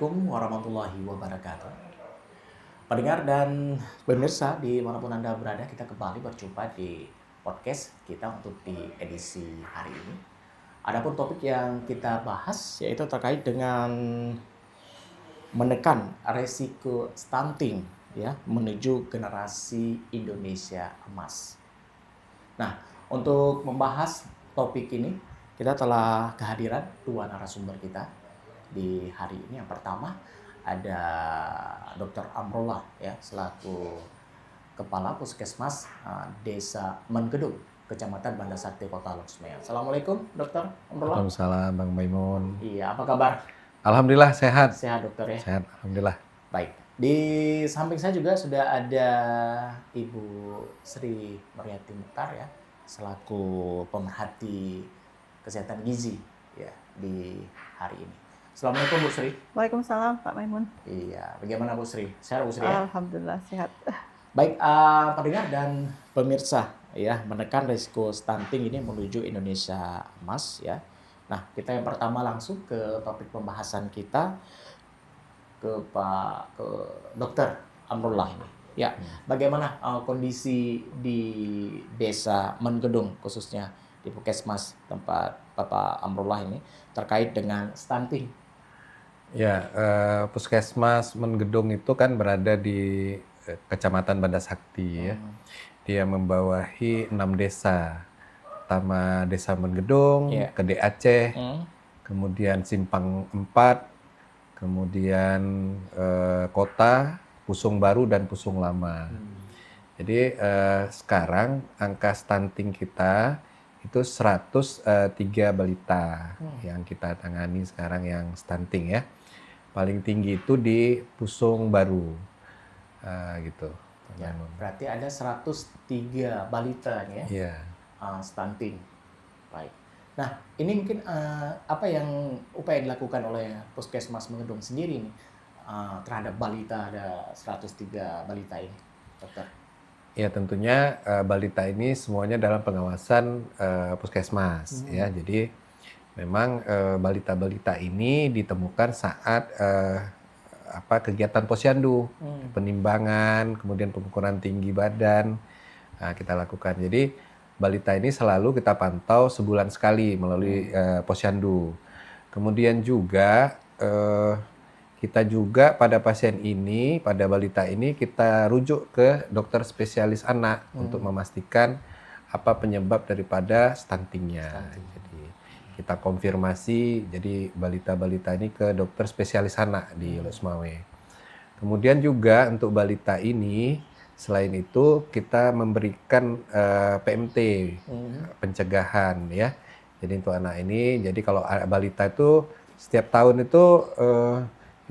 Assalamualaikum warahmatullahi wabarakatuh. Pendengar dan pemirsa dimanapun Anda berada, kita kembali berjumpa di podcast kita untuk di edisi hari ini. Adapun topik yang kita bahas yaitu terkait dengan menekan resiko stunting ya menuju generasi Indonesia emas. Nah, untuk membahas topik ini kita telah kehadiran dua narasumber kita di hari ini. Yang pertama ada Dr. Amrullah ya selaku Kepala Puskesmas Desa Mengedung, Kecamatan Banda Sakti, Kota Loksmayan. Assalamualaikum, Dr. Amrullah. Waalaikumsalam, Bang Maimun. Iya, apa kabar? Alhamdulillah sehat. Sehat, Dokter ya. Sehat, alhamdulillah. Baik. Di samping saya juga sudah ada Ibu Sri Mariati Mukhtar ya, selaku pemerhati kesehatan gizi ya di hari ini. Assalamualaikum Bu Sri. Waalaikumsalam Pak Maimun. Iya, bagaimana Bu Sri? Sehat Bu Sri ya? Alhamdulillah sehat. Baik, pendengar dan pemirsa ya, menekan risiko stunting ini menuju Indonesia emas ya. Nah, kita yang pertama langsung ke topik pembahasan kita ke Dr. Amrullah ini. Ya, bagaimana kondisi di Desa Mengedung khususnya di Puskesmas tempat Bapak Amrullah ini terkait dengan stunting? Ya, Puskesmas Mengedung itu kan berada di Kecamatan Banda Sakti ya. Dia membawahi 6 desa. Pertama Desa Mengedung, Gede Aceh, kemudian Simpang 4, kemudian Kota, Pusung Baru dan Pusung Lama. Jadi sekarang angka stunting kita itu 103 balita yang kita tangani sekarang yang stunting ya. Paling tinggi itu di Pusung Baru. Gitu. Ya, berarti ada 103 balita ya. Iya. Stunting. Baik. Nah, ini mungkin apa yang upaya dilakukan oleh Puskesmas Mengedung sendiri nih terhadap balita, ada 103 balita ini, Dokter? Ya, tentunya balita ini semuanya dalam pengawasan Puskesmas ya. Jadi memang balita-balita ini ditemukan saat kegiatan posyandu, penimbangan, kemudian pengukuran tinggi badan kita lakukan. Jadi balita ini selalu kita pantau sebulan sekali melalui posyandu. Kemudian juga kita juga pada pasien ini, pada balita ini kita rujuk ke dokter spesialis anak untuk memastikan apa penyebab daripada stuntingnya. Jadi kita konfirmasi, jadi balita-balita ini ke dokter spesialis anak di Losmawe. Kemudian juga untuk balita ini, selain itu kita memberikan PMT, pencegahan ya. Jadi untuk anak ini, jadi kalau balita itu setiap tahun itu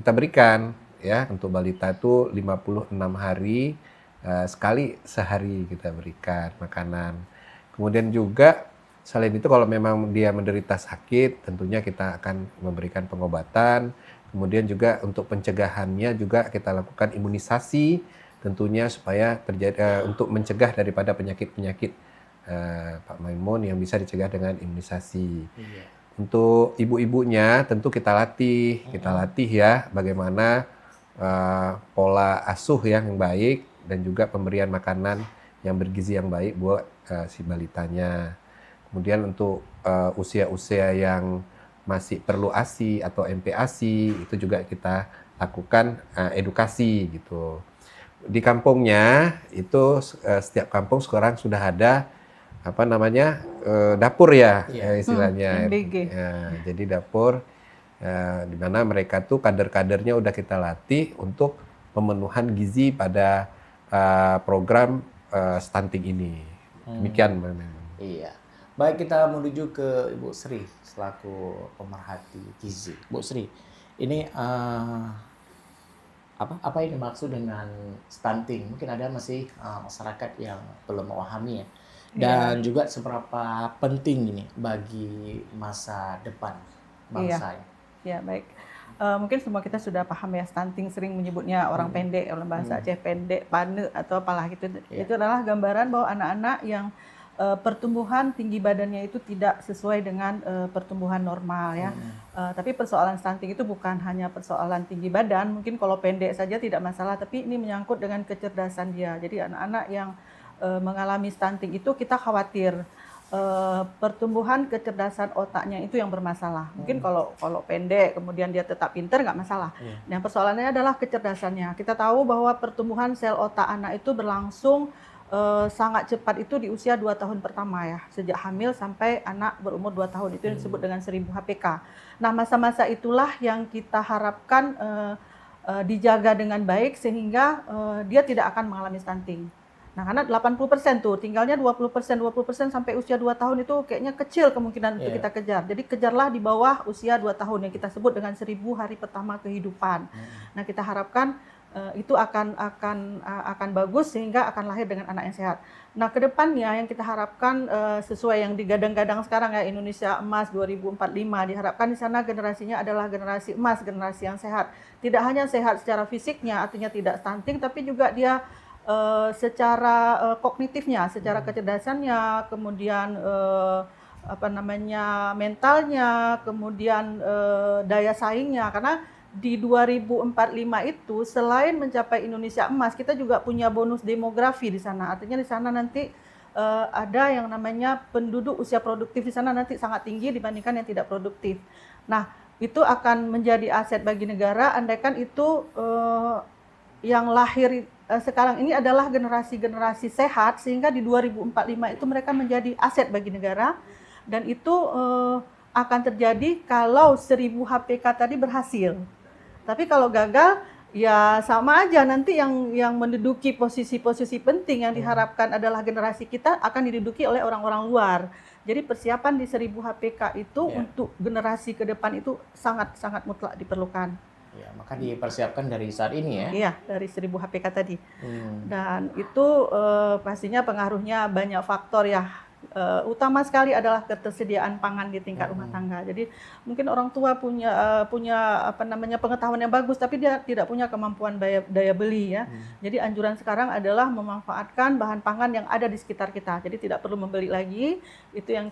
kita berikan ya, untuk balita itu 56 hari sekali sehari kita berikan makanan. Kemudian juga selain itu kalau memang dia menderita sakit, tentunya kita akan memberikan pengobatan. Kemudian juga untuk pencegahannya juga kita lakukan imunisasi, tentunya supaya terjadi untuk mencegah daripada penyakit-penyakit Pak Maimun yang bisa dicegah dengan imunisasi. Iya. Untuk ibu-ibunya tentu kita latih ya bagaimana pola asuh yang baik dan juga pemberian makanan yang bergizi yang baik buat si balitanya. Kemudian untuk usia-usia yang masih perlu ASI atau MPASI itu juga kita lakukan edukasi gitu. Di kampungnya itu setiap kampung sekarang sudah ada dapur ya istilahnya. Ya, jadi dapur di mana mereka tuh kader-kadernya udah kita latih untuk pemenuhan gizi pada program stunting ini. Demikian memang. Iya. Baik, kita menuju ke Ibu Sri selaku pemerhati gizi. Bu Sri, ini apa yang dimaksud dengan stunting? Mungkin ada masih masyarakat yang belum memahami ya. Dan juga seberapa penting ini bagi masa depan bangsa. Iya, baik. Mungkin semua kita sudah paham ya, stunting sering menyebutnya orang pendek, dalam bahasa Aceh pendek, pane atau apalah gitu. Itu adalah gambaran bahwa anak-anak yang pertumbuhan tinggi badannya itu tidak sesuai dengan pertumbuhan normal ya. Tapi persoalan stunting itu bukan hanya persoalan tinggi badan, mungkin kalau pendek saja tidak masalah, tapi ini menyangkut dengan kecerdasan dia. Jadi anak-anak yang mengalami stunting itu kita khawatir pertumbuhan kecerdasan otaknya itu yang bermasalah. Mungkin kalau pendek kemudian dia tetap pintar nggak masalah. Nah, persoalannya adalah kecerdasannya. Kita tahu bahwa pertumbuhan sel otak anak itu berlangsung sangat cepat itu di usia 2 tahun pertama ya. Sejak hamil sampai anak berumur 2 tahun itu disebut dengan 1000 HPK. Nah, masa-masa itulah yang kita harapkan dijaga dengan baik sehingga dia tidak akan mengalami stunting. Nah, karena 80% tuh, tinggalnya 20% sampai usia 2 tahun itu kayaknya kecil kemungkinan untuk kita kejar. Jadi kejarlah di bawah usia 2 tahun yang kita sebut dengan 1000 hari pertama kehidupan. Nah, kita harapkan itu akan bagus sehingga akan lahir dengan anak yang sehat. Nah, kedepannya yang kita harapkan sesuai yang digadang-gadang sekarang ya, Indonesia Emas 2045, diharapkan di sana generasinya adalah generasi emas, generasi yang sehat. Tidak hanya sehat secara fisiknya, artinya tidak stunting, tapi juga dia secara kognitifnya, secara kecerdasannya, kemudian mentalnya, kemudian daya saingnya. Karena di 2045 itu selain mencapai Indonesia Emas, kita juga punya bonus demografi di sana. Artinya di sana nanti ada yang namanya penduduk usia produktif di sana nanti sangat tinggi dibandingkan yang tidak produktif. Nah, itu akan menjadi aset bagi negara andaikan itu yang lahir sekarang ini adalah generasi-generasi sehat, sehingga di 2045 itu mereka menjadi aset bagi negara, dan itu akan terjadi kalau 1000 HPK tadi berhasil. Tapi kalau gagal, ya sama aja, nanti yang menduduki posisi-posisi penting yang diharapkan adalah generasi kita akan diduduki oleh orang-orang luar. Jadi persiapan di 1000 HPK itu untuk generasi ke depan itu sangat-sangat mutlak diperlukan. Ya, maka dipersiapkan dari saat ini ya. Iya, dari 1000 HPK tadi. Dan itu pastinya pengaruhnya banyak faktor ya. Utama sekali adalah ketersediaan pangan di tingkat rumah tangga. Jadi mungkin orang tua punya pengetahuan yang bagus, tapi dia tidak punya kemampuan daya beli ya. Jadi anjuran sekarang adalah memanfaatkan bahan pangan yang ada di sekitar kita. Jadi tidak perlu membeli lagi. Itu yang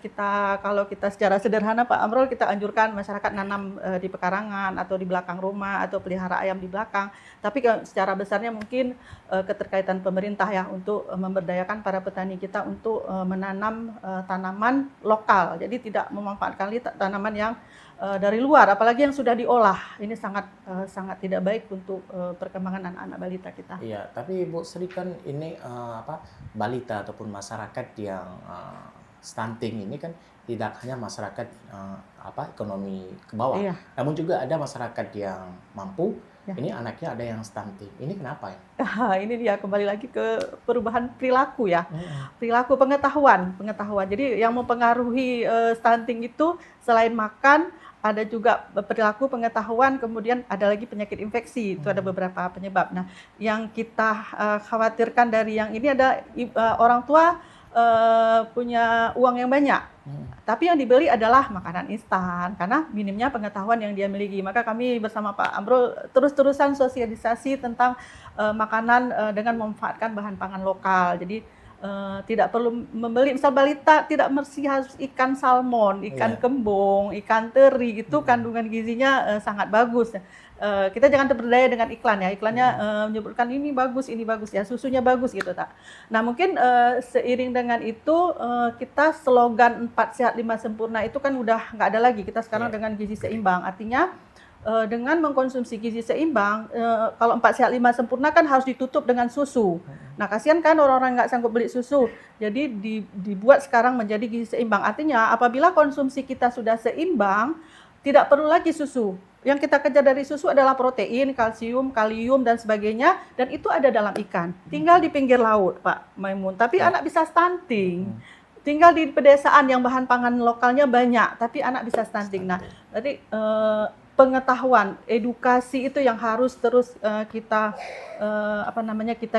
kalau kita secara sederhana Pak Amrul, kita anjurkan masyarakat nanam di pekarangan atau di belakang rumah atau pelihara ayam di belakang. Tapi secara besarnya mungkin keterkaitan pemerintah ya untuk memberdayakan para petani kita untuk menanam tanaman lokal. Jadi tidak memanfaatkan tanaman yang dari luar, apalagi yang sudah diolah. Ini sangat tidak baik untuk perkembangan anak-anak balita kita. Iya, tapi Bu Sri kan ini balita ataupun masyarakat yang stunting ini kan tidak hanya masyarakat ekonomi ke bawah, namun juga ada masyarakat yang mampu. Ini anaknya ada yang stunting. Ini kenapa ya? Ini dia kembali lagi ke perubahan perilaku ya. Perilaku pengetahuan. Jadi yang mempengaruhi stunting itu selain makan, ada juga perilaku pengetahuan, kemudian ada lagi penyakit infeksi. Itu ada beberapa penyebab. Nah, yang kita khawatirkan dari yang ini ada orang tua punya uang yang banyak. Tapi yang dibeli adalah makanan instan karena minimnya pengetahuan yang dia miliki. Maka kami bersama Pak Amrul terus-terusan sosialisasi tentang makanan dengan memanfaatkan bahan pangan lokal. Jadi tidak perlu membeli, misal balita tidak mesti harus ikan salmon, ikan kembung, ikan teri, itu kandungan gizinya sangat bagus. Kita jangan terperdaya dengan iklan ya. Iklannya menyebutkan ini bagus ya, susunya bagus gitu tak. Nah, mungkin seiring dengan itu kita slogan 4 sehat 5 sempurna itu kan udah nggak ada lagi. Kita sekarang dengan gizi seimbang. Artinya dengan mengkonsumsi gizi seimbang, kalau 4 sehat 5 sempurna kan harus ditutup dengan susu. Nah, kasihan kan orang-orang nggak sanggup beli susu. Jadi dibuat sekarang menjadi gizi seimbang. Artinya apabila konsumsi kita sudah seimbang, tidak perlu lagi susu. Yang kita kejar dari susu adalah protein, kalsium, kalium, dan sebagainya. Dan itu ada dalam ikan. Tinggal di pinggir laut, Pak Maimun. Tapi anak bisa stunting. Tinggal di pedesaan yang bahan pangan lokalnya banyak. Tapi anak bisa stunting. Nah, jadi pengetahuan, edukasi itu yang harus terus kita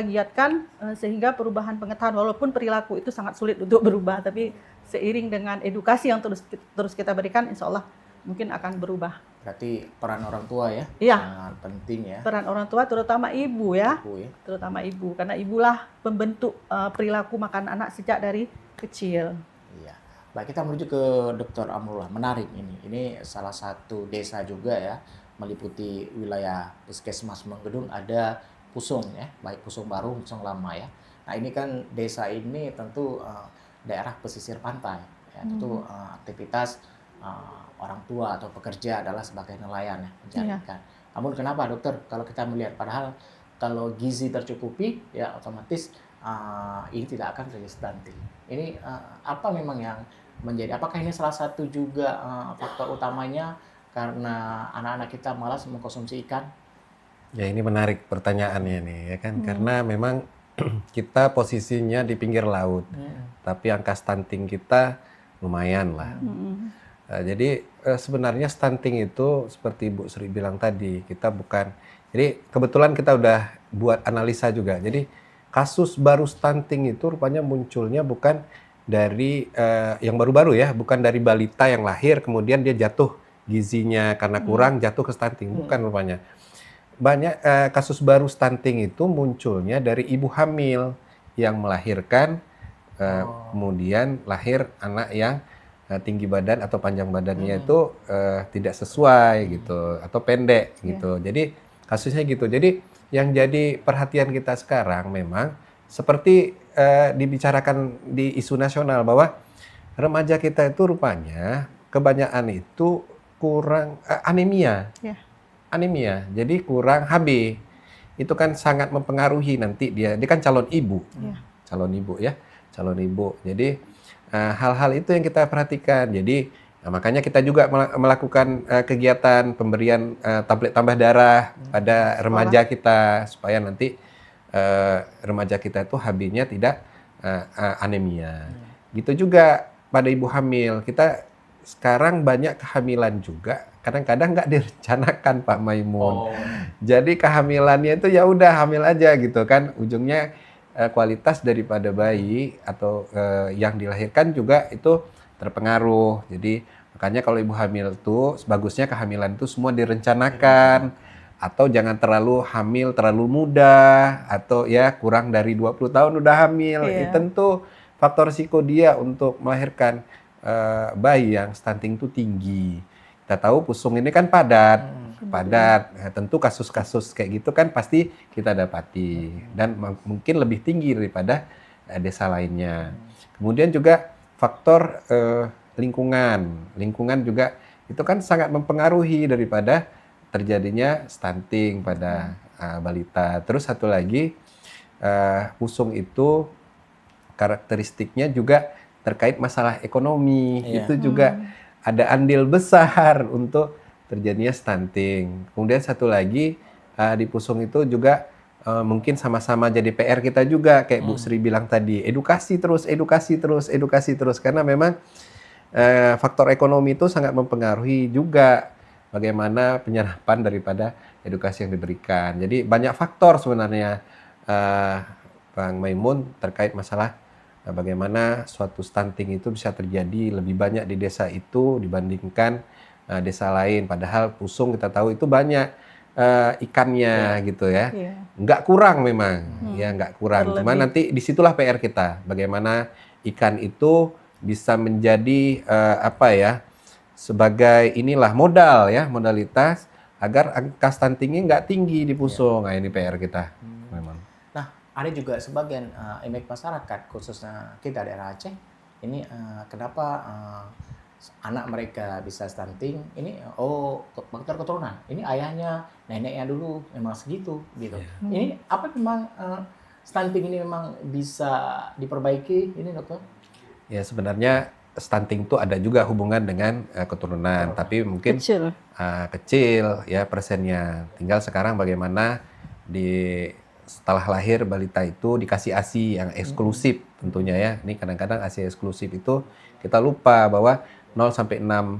giatkan sehingga perubahan pengetahuan, walaupun perilaku itu sangat sulit untuk berubah, tapi seiring dengan edukasi yang terus kita berikan, insya Allah mungkin akan berubah. Berarti peran orang tua ya, sangat penting ya. Peran orang tua, terutama ibu ya. Terutama ibu, karena ibulah pembentuk perilaku makan anak sejak dari kecil. Iya. Baik, kita menuju ke Dr. Amrullah. Menarik ini. Ini salah satu desa juga ya, meliputi wilayah Puskesmas Menggedung, ada Pusung ya, baik Pusung Baru, Pusung Lama ya. Nah, ini kan desa ini tentu daerah pesisir pantai ya, tentu aktivitas orang tua atau pekerja adalah sebagai nelayan ya, mencari Iya. ikan. Namun kenapa dokter kalau kita melihat padahal kalau gizi tercukupi ya otomatis ini tidak akan terjadi stunting. Ini apa memang yang menjadi, apakah ini salah satu juga faktor utamanya karena anak-anak kita malas mengkonsumsi ikan? Ya ini menarik pertanyaannya nih ya kan, karena memang kita posisinya di pinggir laut, tapi angka stunting kita lumayan lah. Jadi sebenarnya stunting itu seperti Bu Sri bilang tadi, kita bukan, jadi kebetulan kita udah buat analisa juga. Jadi kasus baru stunting itu rupanya munculnya bukan dari yang baru-baru ya, bukan dari balita yang lahir kemudian dia jatuh gizinya karena kurang jatuh ke stunting, bukan rupanya. Banyak kasus baru stunting itu munculnya dari ibu hamil yang melahirkan kemudian lahir anak yang tinggi badan atau panjang badannya itu tidak sesuai gitu atau pendek gitu. Jadi kasusnya gitu. Jadi yang jadi perhatian kita sekarang memang seperti dibicarakan di isu nasional bahwa remaja kita itu rupanya kebanyakan itu kurang anemia. Anemia, jadi kurang HB. Itu kan sangat mempengaruhi nanti dia kan calon ibu. Calon ibu ya, calon ibu. Jadi hal-hal itu yang kita perhatikan. Jadi makanya kita juga melakukan kegiatan pemberian tablet tambah darah pada remaja kita supaya nanti remaja kita itu HB-nya tidak anemia. Gitu juga pada ibu hamil. Kita sekarang banyak kehamilan juga kadang-kadang nggak direncanakan Pak Maimun. Jadi kehamilannya itu ya udah hamil aja gitu kan. Ujungnya kualitas daripada bayi atau yang dilahirkan juga itu terpengaruh. Jadi makanya kalau ibu hamil tuh sebagusnya kehamilan itu semua direncanakan. Atau jangan terlalu hamil terlalu muda atau ya kurang dari 20 tahun udah hamil. Tentu faktor risiko dia untuk melahirkan bayi yang stunting itu tinggi. Kita tahu Pusung ini kan padat. Nah, tentu kasus-kasus kayak gitu kan pasti kita dapati dan mungkin lebih tinggi daripada desa lainnya. Kemudian juga faktor lingkungan juga itu kan sangat mempengaruhi daripada terjadinya stunting pada balita. Terus satu lagi, Pusung itu karakteristiknya juga terkait masalah ekonomi. Itu juga ada andil besar untuk terjadinya stunting. Kemudian satu lagi, di Pusung itu juga mungkin sama-sama jadi PR kita juga, kayak Bu Sri bilang tadi, edukasi terus. Karena memang faktor ekonomi itu sangat mempengaruhi juga bagaimana penyerapan daripada edukasi yang diberikan. Jadi banyak faktor sebenarnya Bang Maimun terkait masalah bagaimana suatu stunting itu bisa terjadi lebih banyak di desa itu dibandingkan desa lain. Padahal Pusung kita tahu itu banyak ikannya gitu ya. Nggak kurang memang, ya nggak kurang. Cuma nanti disitulah PR kita. Bagaimana ikan itu bisa menjadi sebagai inilah modal ya, modalitas agar angka stuntingnya nggak tinggi di Pusung. Nah ini PR kita memang. Nah ada juga sebagian image masyarakat khususnya kita daerah Aceh ini kenapa anak mereka bisa stunting ini faktor keturunan, ini ayahnya neneknya dulu memang segitu gitu. Ini apa memang stunting ini memang bisa diperbaiki ini dokter? Ya sebenarnya stunting itu ada juga hubungan dengan keturunan, tapi mungkin kecil ya persennya. Tinggal sekarang bagaimana setelah lahir balita itu dikasih ASI yang eksklusif tentunya ya. Ini kadang-kadang ASI eksklusif itu kita lupa bahwa 0 sampai 6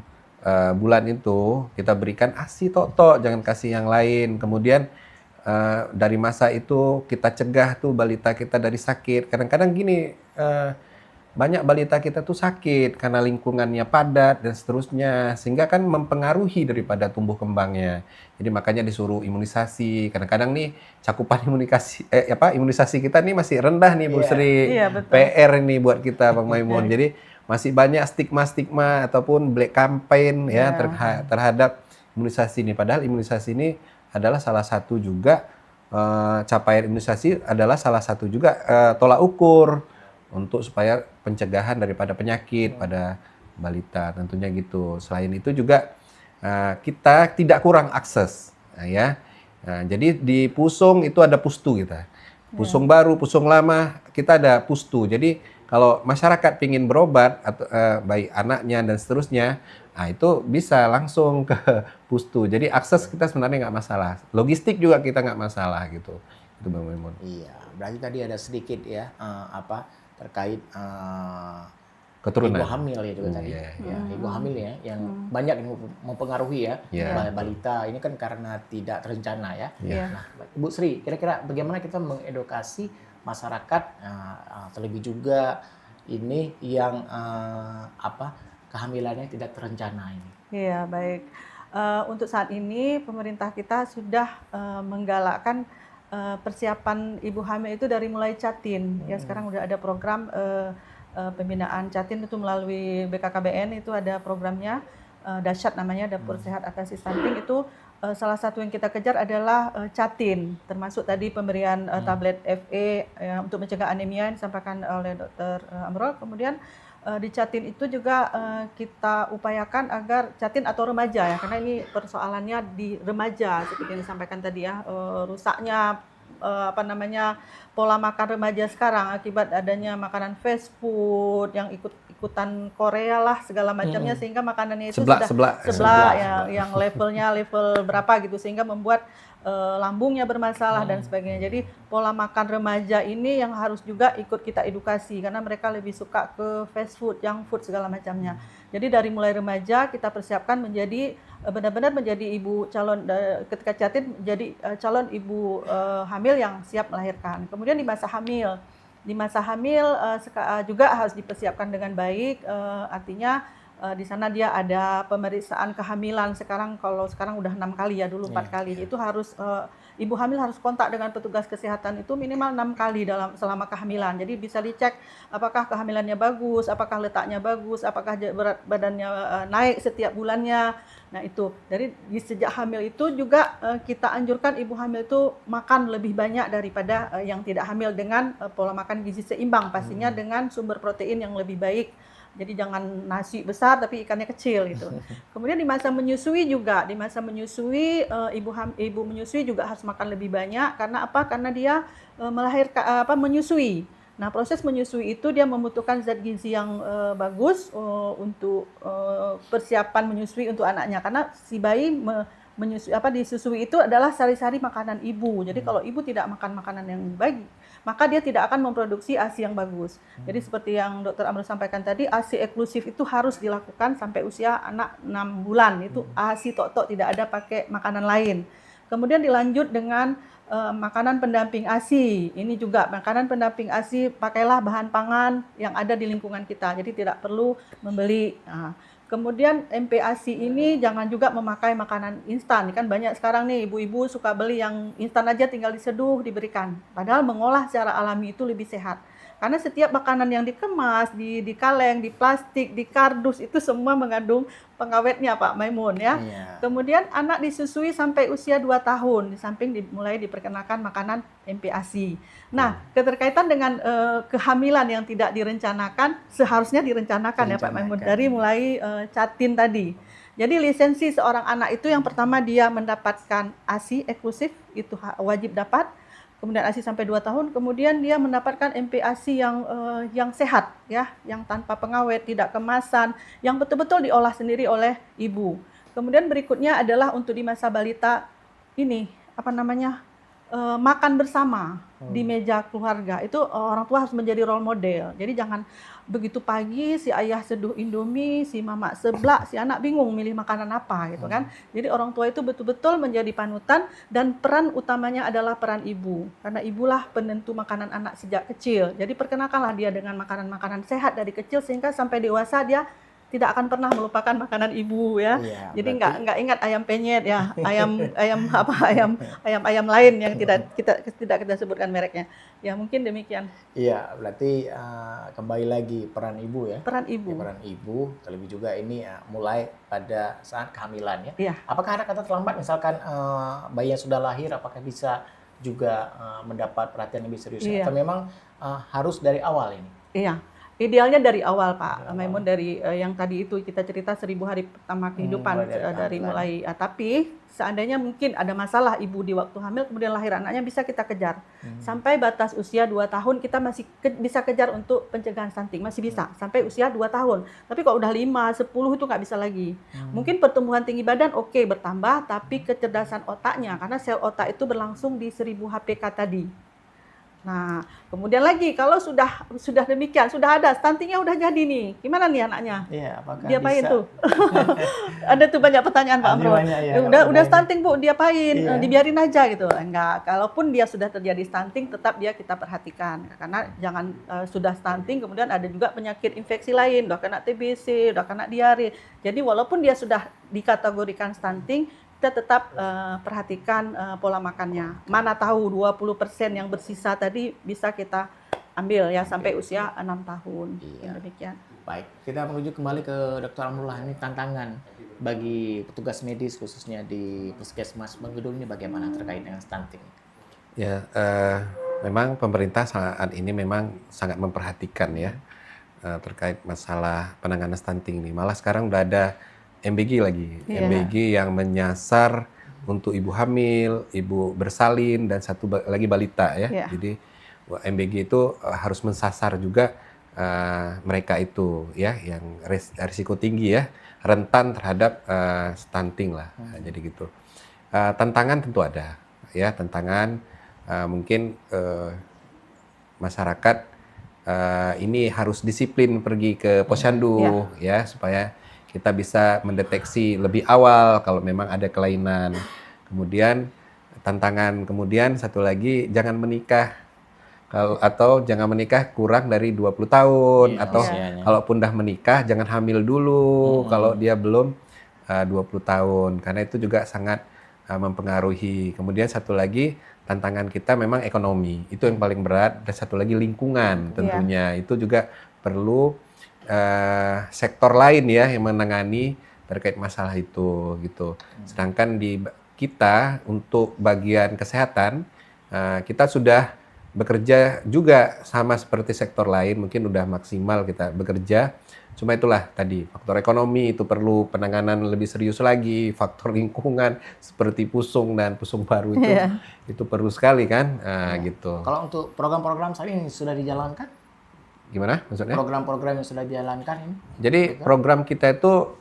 bulan itu kita berikan ASI tok, jangan kasih yang lain. Kemudian dari masa itu kita cegah tuh balita kita dari sakit. Kadang-kadang gini banyak balita kita tuh sakit karena lingkungannya padat dan seterusnya, sehingga kan mempengaruhi daripada tumbuh kembangnya. Jadi makanya disuruh imunisasi. Kadang-kadang nih cakupan imunisasi kita nih masih rendah nih Bu Iya. Sri. Iya, betul. PR nih buat kita Bang Maimun. Jadi masih banyak stigma-stigma ataupun black campaign ya terhadap imunisasi ini. Padahal imunisasi ini adalah salah satu juga capaian imunisasi adalah salah satu juga tolak ukur untuk supaya pencegahan daripada penyakit pada balita tentunya gitu. Selain itu juga kita tidak kurang akses ya. Nah, jadi di Pusung itu ada pustu kita. Pusung baru, Pusung lama kita ada pustu. Jadi kalau masyarakat ingin berobat atau baik anaknya dan seterusnya, nah itu bisa langsung ke pustu. Jadi akses kita sebenarnya nggak masalah. Logistik juga kita nggak masalah gitu. Itu Bang Maimun. Iya, berarti tadi ada sedikit ya terkait Keturunan. ibu hamil itu tadi. Iya. Ya, ibu hamil ya yang banyak yang mempengaruhi ya Iya. balita ini kan karena tidak terencana ya. Iya. Nah, Ibu Sri, kira-kira bagaimana kita mengedukasi masyarakat terlebih juga ini yang kehamilannya tidak terencana ini? Iya, baik. Untuk saat ini pemerintah kita sudah menggalakkan persiapan ibu hamil itu dari mulai Jatin. Ya, sekarang udah ada program pembinaan Jatin itu melalui BKKBN, itu ada programnya Dahsyat namanya, Dapur Sehat Atasi Stunting. Itu salah satu yang kita kejar adalah Jatin, termasuk tadi pemberian tablet FE untuk mencegah anemia yang disampaikan oleh Dr. Amrul. Kemudian di Jatin itu juga kita upayakan agar Jatin atau remaja ya, karena ini persoalannya di remaja seperti yang disampaikan tadi ya, rusaknya pola makan remaja sekarang akibat adanya makanan fast food yang ikutan Korea lah segala macamnya, sehingga makanannya itu seblak ya, yang levelnya level berapa gitu, sehingga membuat lambungnya bermasalah dan sebagainya. Jadi pola makan remaja ini yang harus juga ikut kita edukasi, karena mereka lebih suka ke fast food, junk food segala macamnya. Jadi dari mulai remaja kita persiapkan menjadi benar-benar menjadi ibu calon, ketika Jatin menjadi calon ibu hamil yang siap melahirkan. Kemudian di masa hamil juga harus dipersiapkan dengan baik, artinya di sana dia ada pemeriksaan kehamilan. Sekarang udah 6 kali ya, dulu 4 kali. Itu harus ibu hamil harus kontak dengan petugas kesehatan itu minimal 6 kali selama kehamilan. Jadi bisa dicek apakah kehamilannya bagus, apakah letaknya bagus, apakah berat badannya naik setiap bulannya. Nah itu, dari sejak hamil itu juga kita anjurkan ibu hamil itu makan lebih banyak daripada yang tidak hamil, dengan pola makan gizi seimbang, pastinya dengan sumber protein yang lebih baik. Jadi jangan nasi besar tapi ikannya kecil gitu. Kemudian di masa menyusui juga, ibu menyusui juga harus makan lebih banyak. Karena apa? Karena dia menyusui. Nah, proses menyusui itu dia membutuhkan zat gizi yang bagus untuk persiapan menyusui untuk anaknya. Karena si bayi disusui itu adalah sari-sari makanan ibu. Jadi kalau ibu tidak makan makanan yang baik, maka dia tidak akan memproduksi ASI yang bagus. Jadi seperti yang Dr. Amrul sampaikan tadi, ASI eksklusif itu harus dilakukan sampai usia anak 6 bulan. Itu ASI tok-tok, tidak ada pakai makanan lain. Kemudian dilanjut dengan makanan pendamping ASI. Ini juga makanan pendamping ASI, pakailah bahan pangan yang ada di lingkungan kita. Jadi tidak perlu membeli. Kemudian MPASI ini jangan juga memakai makanan instan. Kan banyak sekarang nih ibu-ibu suka beli yang instan aja, tinggal diseduh, diberikan. Padahal mengolah secara alami itu lebih sehat. Karena setiap makanan yang dikemas, di kaleng, di plastik, di kardus, itu semua mengandung pengawetnya Pak Maimun ya. Iya. Kemudian anak disusui sampai usia 2 tahun, di samping mulai diperkenalkan makanan MPASI. Nah, keterkaitan dengan kehamilan yang tidak direncanakan, seharusnya direncanakan ya Pak Maimun, dari mulai Jatin tadi. Jadi lisensi seorang anak itu yang pertama dia mendapatkan ASI eksklusif, itu wajib dapat. Kemudian ASI sampai 2 tahun, kemudian dia mendapatkan MPASI yang sehat ya, yang tanpa pengawet, tidak kemasan, yang betul-betul diolah sendiri oleh ibu. Kemudian berikutnya adalah untuk di masa balita ini makan bersama di meja keluarga. Itu orang tua harus menjadi role model. Jadi jangan begitu pagi si ayah seduh Indomie, si mama seblak, si anak bingung milih makanan apa gitu kan. Jadi orang tua itu betul-betul menjadi panutan, dan peran utamanya adalah peran ibu. Karena ibulah penentu makanan anak sejak kecil. Jadi perkenalkanlah dia dengan makanan-makanan sehat dari kecil sehingga sampai dewasa dia tidak akan pernah melupakan makanan ibu ya. Iya, Jadi berarti nggak ingat ayam penyet ya, ayam lain yang tidak kita sebutkan mereknya. Ya mungkin demikian iya, berarti kembali lagi peran ibu ya. peran Ya, ibu. peran ibu, terlebih juga ini mulai pada saat kehamilan ya. Iya. Apakah ada kata terlambat, misalkan bayi yang sudah lahir, apakah bisa juga mendapat perhatian lebih serius? Iya. Atau memang harus dari awal ini? Iya, idealnya dari awal Pak. Dari Maimun dari yang tadi itu kita cerita 1000 hari pertama kehidupan mulai dari dari kehamilan. mulai. Tapi seandainya mungkin ada masalah ibu di waktu hamil kemudian lahir anaknya, bisa kita kejar sampai batas usia 2 tahun. Kita masih bisa kejar untuk pencegahan stunting, masih bisa sampai usia 2 tahun. Tapi kalau udah 5, 10 itu nggak bisa lagi. Mungkin pertumbuhan tinggi badan oke bertambah, tapi kecerdasan otaknya, karena sel otak itu berlangsung di 1000 HPK tadi. Nah, kemudian lagi kalau sudah demikian, sudah ada stuntingnya udah jadi nih, gimana nih anaknya? Iya, apakah Diapain bisa? tuh? Ada tuh banyak pertanyaan Pak Ada Amro. banyak ya, Udah kalau stunting Bu, diapain? Iya. Dibiarin aja gitu. Enggak, kalaupun dia sudah terjadi stunting tetap dia kita perhatikan. Karena jangan sudah stunting kemudian ada juga penyakit infeksi lain, udah kena TBC, udah kena diare. Jadi walaupun dia sudah dikategorikan stunting, kita tetap perhatikan pola makannya. Mana tahu 20% yang bersisa tadi bisa kita ambil ya sampai usia 6 tahun. Iya. Demikian. Baik, kita menuju kembali ke Dr. Amrullah. Ini tantangan bagi petugas medis khususnya di Puskesmas Menggedung ini bagaimana terkait dengan stunting? Ya, memang pemerintah saat ini memang sangat memperhatikan ya terkait masalah penanganan stunting ini. Malah sekarang udah ada MBG lagi, Iya. MBG yang menyasar untuk ibu hamil, ibu bersalin, dan satu lagi balita ya. Iya. Jadi MBG itu harus mensasar juga mereka itu ya, yang risiko tinggi ya, rentan terhadap stunting lah. Jadi gitu. Tantangan tentu ada ya, tantangan mungkin masyarakat ini harus disiplin pergi ke posyandu ya, supaya kita bisa mendeteksi lebih awal kalau memang ada kelainan. Kemudian tantangan kemudian satu lagi, jangan menikah atau jangan menikah kurang dari 20 tahun Iya, atau usianya. kalaupun dah menikah jangan hamil dulu kalau dia belum 20 tahun, karena itu juga sangat mempengaruhi. Kemudian satu lagi tantangan kita memang ekonomi, itu yang paling berat, dan satu lagi lingkungan tentunya. Itu juga perlu sektor lain ya yang menangani terkait masalah itu gitu. Sedangkan di kita untuk bagian kesehatan kita sudah bekerja juga sama seperti sektor lain, mungkin udah maksimal kita bekerja. Cuma itulah tadi, faktor ekonomi itu perlu penanganan lebih serius lagi, faktor lingkungan seperti pusung dan pusung baru itu perlu sekali kan, gitu. Kalau untuk program-program saat ini sudah dijalankan? Gimana maksudnya? Program-program yang sudah dijalankan ini? Jadi program kita itu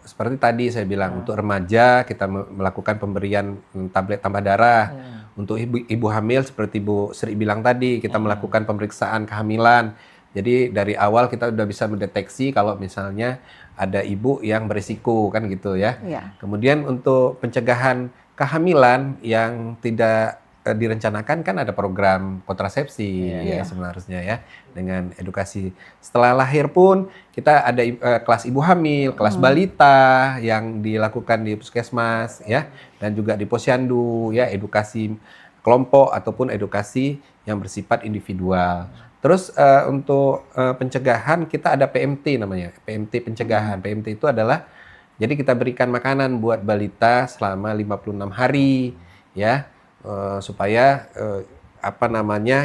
seperti tadi saya bilang, untuk remaja kita melakukan pemberian tablet tambah darah. Untuk ibu hamil seperti Bu Sri bilang tadi, kita melakukan pemeriksaan kehamilan. Jadi dari awal kita udah bisa mendeteksi kalau misalnya ada ibu yang berisiko kan gitu ya. Kemudian untuk pencegahan kehamilan yang tidak direncanakan kan ada program kontrasepsi ya sebenarnya ya, dengan edukasi. Setelah lahir pun kita ada kelas ibu hamil, kelas balita yang dilakukan di puskesmas ya, dan juga di posyandu ya, edukasi kelompok ataupun edukasi yang bersifat individual. Terus untuk pencegahan kita ada PMT namanya, PMT pencegahan. PMT itu adalah jadi kita berikan makanan buat balita selama 56 hari ya. Supaya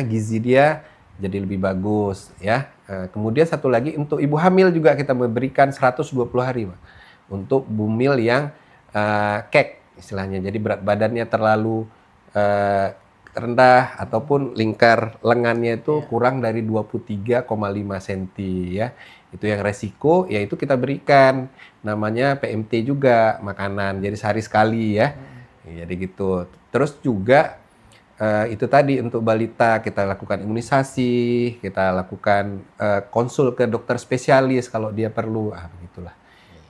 gizi dia jadi lebih bagus ya. Kemudian satu lagi untuk ibu hamil juga kita memberikan 120 hari Pak, untuk bumil yang kek istilahnya. Jadi berat badannya terlalu rendah ataupun lingkar lengannya itu kurang dari 23,5 cm ya. Itu yang resiko, yaitu kita berikan namanya PMT juga makanan. Jadi sehari sekali ya. Jadi gitu. Terus juga itu tadi untuk balita kita lakukan imunisasi, kita lakukan konsul ke dokter spesialis kalau dia perlu, begitulah.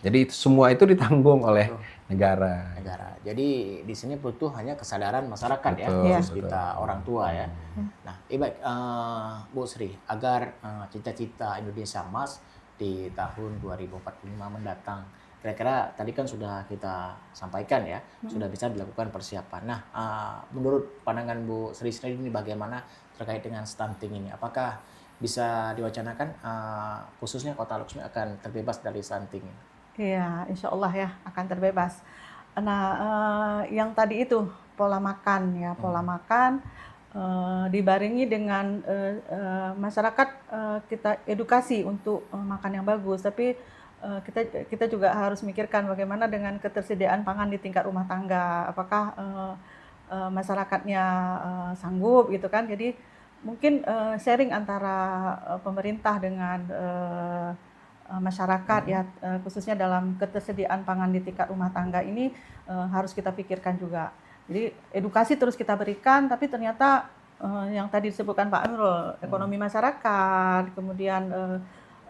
Jadi semua itu ditanggung oleh negara. Jadi di sini butuh hanya kesadaran masyarakat ya, Betul, khusus betul. kita orang tua ya. Nah, baik Bu Sri, agar cita-cita Indonesia Emas di tahun 2045 mendatang, kira-kira tadi kan sudah kita sampaikan ya, sudah bisa dilakukan persiapan. Nah, menurut pandangan Bu Sri sendiri ini bagaimana terkait dengan stunting ini? Apakah bisa diwacanakan khususnya Kota Luxembourg akan terbebas dari stunting? Iya, insya Allah ya akan terbebas. Nah, yang tadi itu pola makan ya, pola makan dibarengi dengan masyarakat kita edukasi untuk makan yang bagus. Tapi kita juga harus mikirkan bagaimana dengan ketersediaan pangan di tingkat rumah tangga. Apakah masyarakatnya sanggup gitu kan? Jadi mungkin sharing antara pemerintah dengan masyarakat ya, khususnya dalam ketersediaan pangan di tingkat rumah tangga ini harus kita pikirkan juga. Jadi edukasi terus kita berikan, tapi ternyata yang tadi disebutkan Pak Amirul, ekonomi masyarakat, kemudian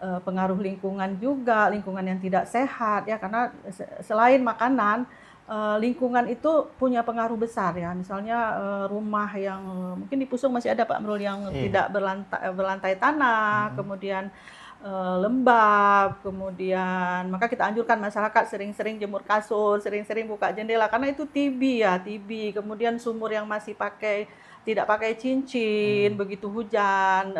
pengaruh lingkungan juga, lingkungan yang tidak sehat ya, karena selain makanan, lingkungan itu punya pengaruh besar ya. Misalnya rumah yang mungkin di Pusung masih ada Pak Amirul yang tidak berlantai tanah, kemudian lembab, kemudian maka kita anjurkan masyarakat sering-sering jemur kasur, sering-sering buka jendela karena itu TB, kemudian sumur yang masih tidak pakai cincin, begitu hujan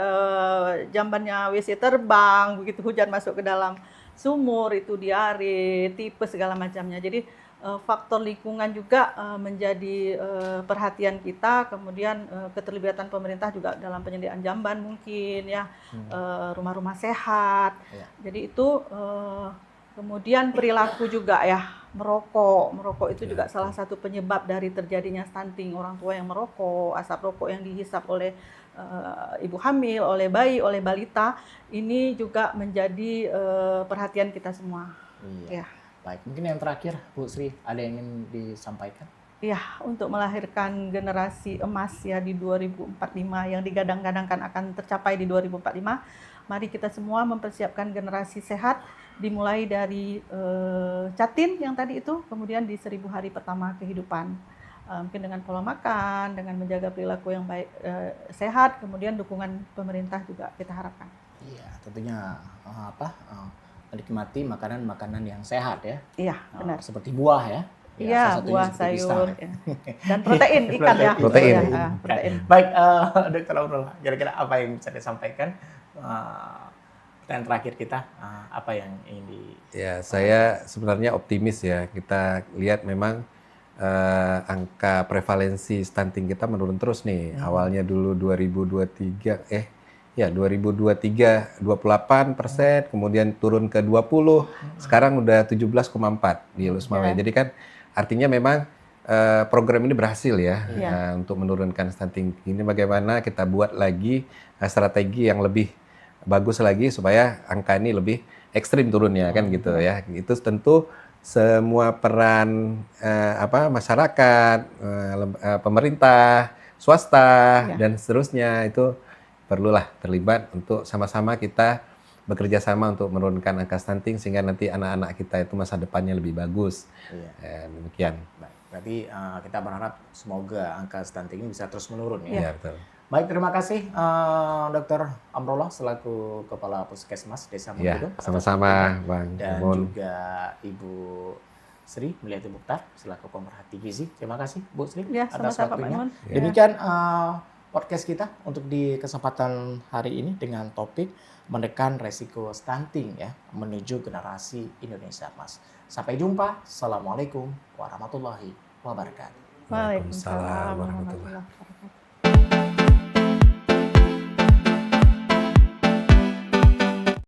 jambannya WC terbang, begitu hujan masuk ke dalam sumur itu diare, tipes segala macamnya. Jadi faktor lingkungan juga menjadi perhatian kita, kemudian keterlibatan pemerintah juga dalam penyediaan jamban mungkin ya, rumah-rumah sehat. Jadi itu kemudian perilaku juga ya, merokok itu juga salah satu penyebab dari terjadinya stunting. Orang tua yang merokok, asap rokok yang dihisap oleh ibu hamil, oleh bayi, oleh balita, ini juga menjadi perhatian kita semua. Ya. Baik, mungkin yang terakhir Bu Sri, ada yang ingin disampaikan? Ya, untuk melahirkan generasi emas ya di 2045 yang digadang-gadangkan akan tercapai di 2045, mari kita semua mempersiapkan generasi sehat dimulai dari Catin yang tadi itu, kemudian di 1000 hari pertama kehidupan. Mungkin dengan pola makan, dengan menjaga perilaku yang baik, sehat, kemudian dukungan pemerintah juga kita harapkan. Iya, tentunya menikmati makanan-makanan yang sehat ya. Iya, benar. Seperti buah ya. Iya, buah, sayur, ya. Dan protein, ikan ya. Protein. Protein. Baik, Dr. Aurel, kira-kira apa yang bisa disampaikan? Pertanyaan terakhir kita, apa yang ingin Ya, saya sebenarnya optimis ya. Kita lihat memang angka prevalensi stunting kita menurun terus nih. Awalnya dulu 2023 28%, kemudian turun ke 20, sekarang udah 17,4 di Lusmawe. Jadi kan artinya memang program ini berhasil ya untuk menurunkan stunting. Ini bagaimana kita buat lagi strategi yang lebih bagus lagi supaya angka ini lebih ekstrim turunnya kan gitu ya. Itu tentu semua peran masyarakat, pemerintah, swasta dan seterusnya itu perlulah terlibat untuk sama-sama kita bekerja sama untuk menurunkan angka stunting sehingga nanti anak-anak kita itu masa depannya lebih bagus. Demikian. Baik, berarti kita berharap semoga angka stunting ini bisa terus menurun ya. Iya, betul. Baik, terima kasih Dr. Amrullah selaku Kepala Puskesmas Desa Mengkudu. Sama-sama Bang. Dan juga Ibu Sri Mulyati Mukhtar selaku pemerhati gizi. Terima kasih Bu Sri atas waktunya. Demikian podcast kita untuk di kesempatan hari ini dengan topik menekan resiko stunting ya menuju generasi Indonesia Emas. Sampai jumpa. Assalamualaikum warahmatullahi wabarakatuh. Waalaikumsalam warahmatullahi wabarakatuh.